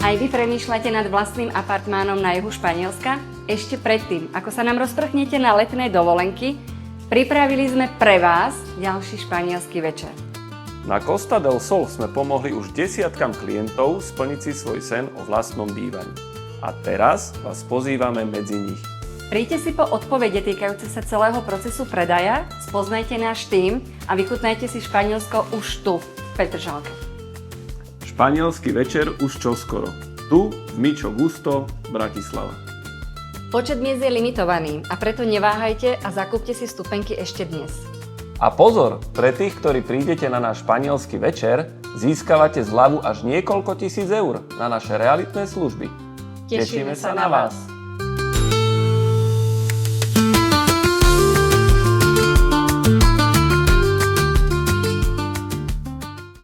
Aj vy premýšľate nad vlastným apartmánom na juhu Španielska? Ešte predtým, ako sa nám rozprchnete na letné dovolenky, pripravili sme pre vás ďalší španielský večer. Na Costa del Sol sme pomohli už desiatkam klientov splniť si svoj sen o vlastnom bývaní. A teraz vás pozývame medzi nich. Príďte si po odpovede týkajúce sa celého procesu predaja, spoznajte náš tím a vychutnajte si Španielsko už tu, v Petržalke. Španielský večer už čoskoro. Tu, v Micho Gusto, Bratislava. Počet miest je limitovaný a preto neváhajte a zakúpte si vstupenky ešte dnes. A pozor, pre tých, ktorí prídete na náš španielský večer, získavate zľavu až niekoľko tisíc eur na naše realitné služby. Tešíme sa na vás.